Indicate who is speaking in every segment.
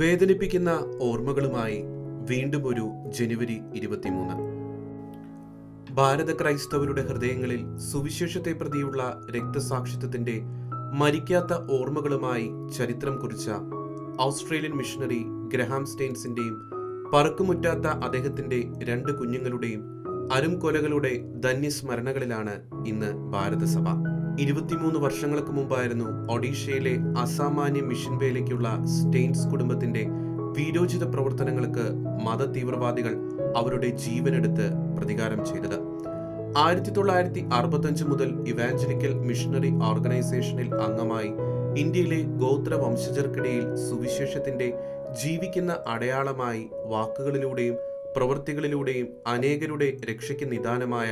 Speaker 1: വേദനിപ്പിക്കുന്ന ഓർമ്മകളുമായി വീണ്ടും ഒരു ജനുവരി 23. ഭാരത ക്രൈസ്തവരുടെ ഹൃദയങ്ങളിൽ സുവിശേഷത്തെ പ്രതിയുള്ള രക്തസാക്ഷിത്വത്തിന്റെ മരിക്കാത്ത ഓർമ്മകളുമായി ചരിത്രം കുറിച്ച ഓസ്ട്രേലിയൻ മിഷണറി ഗ്രഹാം സ്റ്റെയിൻസിന്റെയും പറക്കുമുറ്റാത്ത അദ്ദേഹത്തിന്റെ 2 കുഞ്ഞുങ്ങളുടെയും അരുംകൊലകളുടെ ധന്യസ്മരണകളിലാണ് ഇന്ന് ഭാരതസഭ. 23 വർഷങ്ങൾക്ക് മുമ്പായിരുന്നു ഒഡീഷയിലെ അസാമാന്യ മിഷൻ വേലയ്ക്കുള്ള സ്റ്റെയിൻസ് കുടുംബത്തിന്റെ വീരോചിത പ്രവർത്തനങ്ങൾക്ക് മത തീവ്രവാദികൾ അവരുടെ ജീവനെടുത്ത് പ്രതികാരം ചെയ്തത്. 1965 മുതൽ ഇവാഞ്ചലിക്കൽ മിഷണറി ഓർഗനൈസേഷനിൽ അംഗമായി ഇന്ത്യയിലെ ഗോത്ര വംശജർക്കിടയിൽ സുവിശേഷത്തിന്റെ ജീവിക്കുന്ന അടയാളമായി വാക്കുകളിലൂടെയും പ്രവൃത്തികളിലൂടെയും അനേകരുടെ രക്ഷയ്ക്ക് നിദാനമായ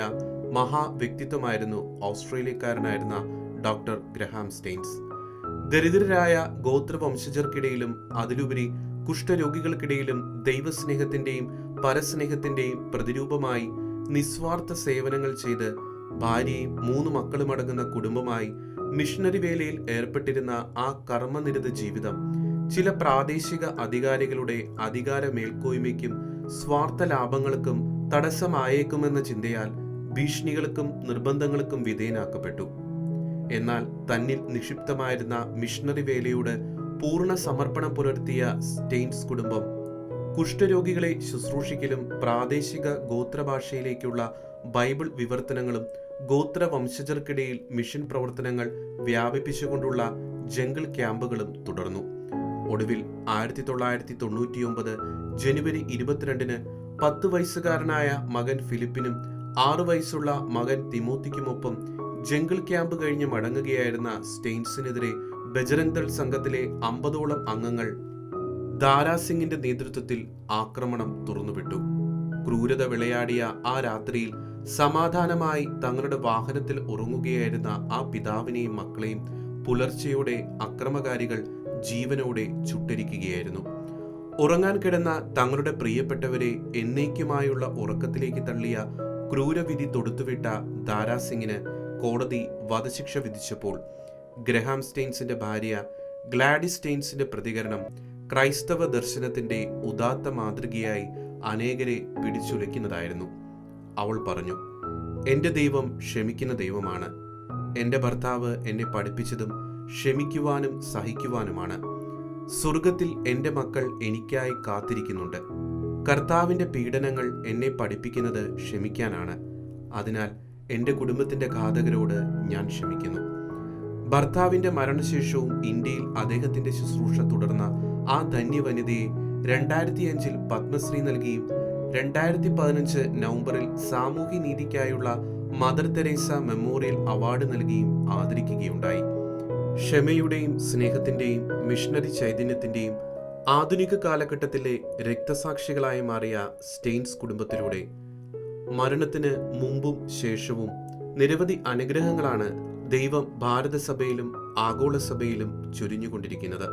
Speaker 1: മഹാവ്യക്തിത്വമായിരുന്നു ഓസ്ട്രേലിയക്കാരനായിരുന്ന ഡോക്ടർ ഗ്രഹാം സ്റ്റെയിൻസ്. ദരിദ്രരായ ഗോത്രവംശജർക്കിടയിലും അതിലുപരി കുഷ്ഠരോഗികൾക്കിടയിലും ദൈവസ്നേഹത്തിന്റെയും പരസ്നേഹത്തിന്റെയും പ്രതിരൂപമായി നിസ്വാർത്ഥ സേവനങ്ങൾ ചെയ്ത് ഭാര്യയും 3 മക്കളുമടങ്ങുന്ന കുടുംബമായി മിഷണറി വേലയിൽ ഏർപ്പെട്ടിരുന്ന ആ കർമ്മനിരത ജീവിതം ചില പ്രാദേശിക അധികാരികളുടെ അധികാര മേൽക്കോയ്മയ്ക്കും സ്വാർത്ഥ ലാഭങ്ങൾക്കും തടസ്സമായേക്കുമെന്ന ചിന്തയാൽ ഭീഷണികൾക്കും നിർബന്ധങ്ങൾക്കും വിധേയനാക്കപ്പെട്ടു. എന്നാൽ തന്നിൽ നിക്ഷിപ്തമായിരുന്ന മിഷണറി വേലയോട് പൂർണ്ണ സമർപ്പണം പുലർത്തിയ സ്റ്റെയിൻസ് കുടുംബം കുഷ്ഠരോഗികളെ ശുശ്രൂഷിക്കലും പ്രാദേശിക ഗോത്രഭാഷയിലേക്കുള്ള ബൈബിൾ വിവർത്തനങ്ങളും ഗോത്ര വംശജർക്കിടയിൽ മിഷൻ പ്രവർത്തനങ്ങൾ വ്യാപിപ്പിച്ചുകൊണ്ടുള്ള ജംഗിൾ ക്യാമ്പുകളും തുടർന്നു. ഒടുവിൽ 1999 ജനുവരി 22 10 വയസ്സുകാരനായ മകൻ ഫിലിപ്പിനും 6 വയസ്സുള്ള മകൻ തിമോത്തിക്കുമൊപ്പം ജംഗിൾ ക്യാമ്പ് കഴിഞ്ഞ് മടങ്ങുകയായിരുന്ന സ്റ്റെയിൻസിനെതിരെ ബജറംഗ് ദൾ സംഘത്തിലെ 50ഓളം അംഗങ്ങൾ ദാരാ സിംഗിന്റെ നേതൃത്വത്തിൽ ആക്രമണം തുറന്നുവിട്ടു. ക്രൂരത വിളയാടിയ ആ രാത്രിയിൽ സമാധാനമായി തങ്ങളുടെ വാഹനത്തിൽ ഉറങ്ങുകയായിരുന്ന ആ പിതാവിനെയും മക്കളെയും പുലർച്ചെയോടെ അക്രമകാരികൾ ജീവനോടെ ചുട്ടരിക്കുകയായിരുന്നു. ഉറങ്ങാൻ കിടന്ന തങ്ങളുടെ പ്രിയപ്പെട്ടവരെ എന്നേക്കുമായുള്ള ഉറക്കത്തിലേക്ക് തള്ളിയ ക്രൂരവിധി തൊടുത്തുവിട്ട ദാരാ സിംഗിന് കോടതി വധശിക്ഷ വിധിച്ചപ്പോൾ ഗ്രഹാം സ്റ്റെയിൻസിന്റെ ഭാര്യ ഗ്ലാഡിസ് സ്റ്റെയിൻസിന്റെ പ്രതികരണം ക്രൈസ്തവ ദർശനത്തിന്റെ ഉദാത്ത മാതൃകയായി അനേകരെ പിടിച്ചുലയ്ക്കുന്നതായിരുന്നു. അവൾ പറഞ്ഞു, "എന്റെ ദൈവം ക്ഷമിക്കുന്ന ദൈവമാണ്. എന്റെ ഭർത്താവ് എന്നെ പഠിപ്പിച്ചതും ക്ഷമിക്കുവാനും സഹിക്കുവാനുമാണ്. സ്വർഗത്തിൽ എന്റെ മക്കൾ എനിക്കായി കാത്തിരിക്കുന്നുണ്ട്. കർത്താവിന്റെ പീഡനങ്ങൾ എന്നെ പഠിപ്പിക്കുന്നത് ക്ഷമിക്കാനാണ്. അതിനാൽ എന്റെ കുടുംബത്തിന്റെ ഘാതകരോട് ഞാൻ ക്ഷമിക്കുന്നു." ഭർത്താവിന്റെ മരണശേഷവും ഇന്ത്യയിൽ അദ്ദേഹത്തിന്റെ ശുശ്രൂഷ തുടർന്ന ആ ധന്യവനിതയെ 2005 പത്മശ്രീ നൽകിയും 2015 നവംബറിൽ സാമൂഹ്യ നീതിക്കായുള്ള മദർ തെരേസ മെമ്മോറിയൽ അവാർഡ് നൽകിയും ആദരിക്കുകയുണ്ടായി. ക്ഷമയുടെയും സ്നേഹത്തിന്റെയും മിഷണറി ചൈതന്യത്തിന്റെയും ആധുനിക കാലഘട്ടത്തിലെ രക്തസാക്ഷികളായി മാറിയ സ്റ്റെയിൻസ് കുടുംബത്തിലൂടെ മരണത്തിന് മുമ്പും ശേഷവും നിരവധി അനുഗ്രഹങ്ങളാണ് ദൈവം ഭാരതസഭയിലും ആഗോള സഭയിലും ചൊരിഞ്ഞുകൊണ്ടിരിക്കുന്നത്.